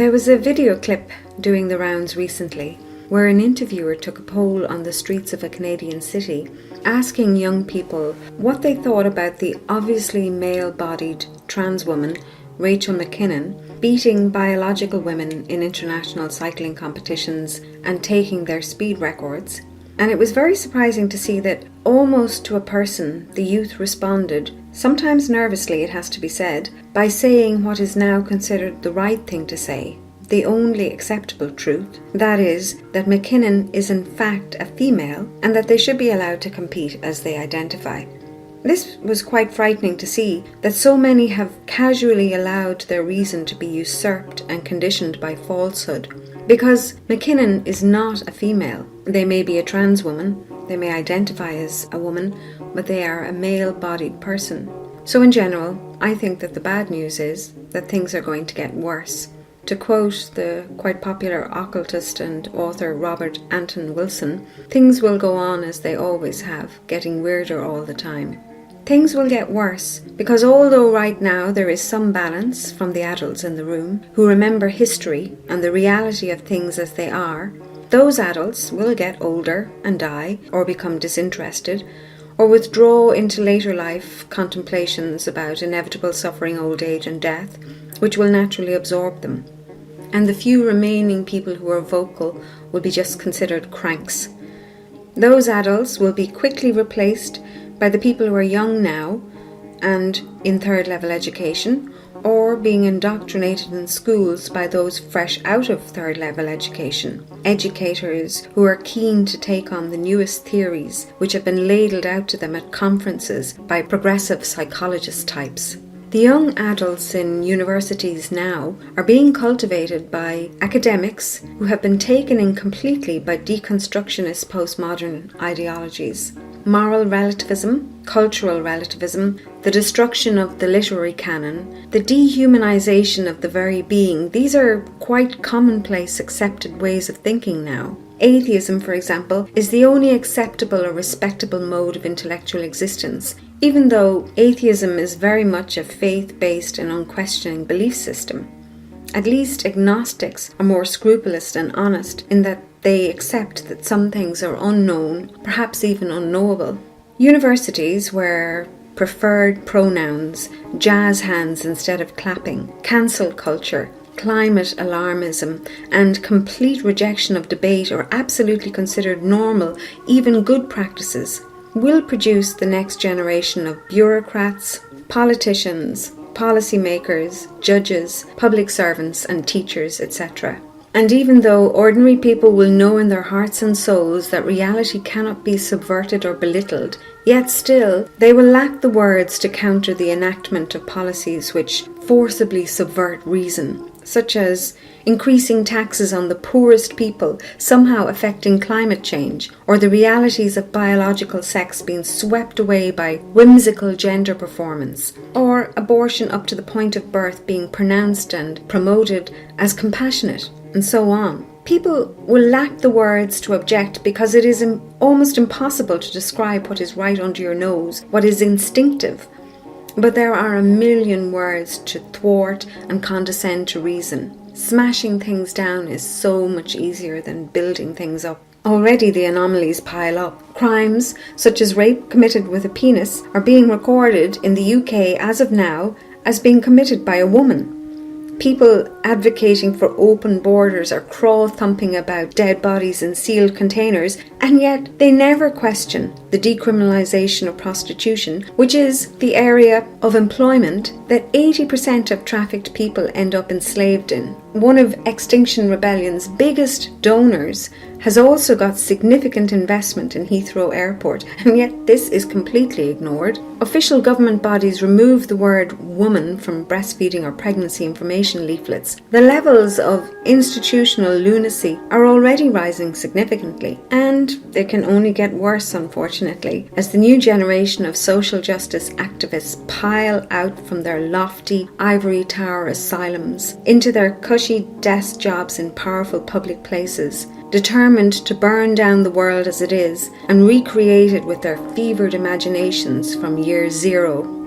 There was a video clip doing the rounds recently where an interviewer took a poll on the streets of a Canadian city asking young people what they thought about the obviously male-bodied trans woman Rachel McKinnon beating biological women in international cycling competitions and taking their speed records. And it was very surprising to see that almost to a person the youth responded, sometimes nervously it has to be said, by saying what is now considered the right thing to say, the only acceptable truth, that is, that McKinnon is in fact a female and that they should be allowed to compete as they identify. This was quite frightening to see that so many have casually allowed their reason to be usurped and conditioned by falsehood. Because McKinnon is not a female. They may be a trans woman, they may identify as a woman, but they are a male-bodied person. So in general, I think that the bad news is that things are going to get worse. To quote the quite popular occultist and author Robert Anton Wilson, things will go on as they always have, getting weirder all the time. Things will get worse because although right now there is some balance from the adults in the room who remember history and the reality of things as they are, those adults will get older and die or become disinterested or withdraw into later life contemplations about inevitable suffering, old age and death, which will naturally absorb them. And the few remaining people who are vocal will be just considered cranks. Those adults will be quickly replaced by the people who are young now and in third level education, or being indoctrinated in schools by those fresh out of third level education, educators who are keen to take on the newest theories which have been ladled out to them at conferences by progressive psychologist types. The young adults in universities now are being cultivated by academics who have been taken in completely by deconstructionist postmodern ideologies. Moral relativism, cultural relativism, the destruction of the literary canon, the dehumanization of the very being, these are quite commonplace accepted ways of thinking now. Atheism, for example, is the only acceptable or respectable mode of intellectual existence, even though atheism is very much a faith-based and unquestioning belief system. At least agnostics are more scrupulous and honest in that they accept that some things are unknown, perhaps even unknowable. Universities where preferred pronouns, jazz hands instead of clapping, cancel culture, climate alarmism, and complete rejection of debate are absolutely considered normal, even good practices, will produce the next generation of bureaucrats, politicians, policymakers, judges, public servants and teachers, etc. And even though ordinary people will know in their hearts and souls that reality cannot be subverted or belittled, yet still they will lack the words to counter the enactment of policies which forcibly subvert reason, such as increasing taxes on the poorest people somehow affecting climate change, or the realities of biological sex being swept away by whimsical gender performance, or abortion up to the point of birth being pronounced and promoted as compassionate, and so on. People will lack the words to object because it is almost impossible to describe what is right under your nose, what is instinctive. But there are a million words to thwart and condescend to reason. Smashing things down is so much easier than building things up. Already the anomalies pile up. Crimes, such as rape committed with a penis, are being recorded in the UK as of now as being committed by a woman. People advocating for open borders are craw-thumping about dead bodies in sealed containers, and yet they never question the decriminalisation of prostitution, which is the area of employment that 80% of trafficked people end up enslaved in. One of Extinction Rebellion's biggest donors has also got significant investment in Heathrow Airport, and yet this is completely ignored. Official government bodies remove the word woman from breastfeeding or pregnancy information leaflets. The levels of institutional lunacy are already rising significantly, and they can only get worse, unfortunately, as the new generation of social justice activists pile out from their lofty ivory tower asylums into their cushy desk jobs in powerful public places, determined to burn down the world as it is and recreate it with their fevered imaginations from year zero.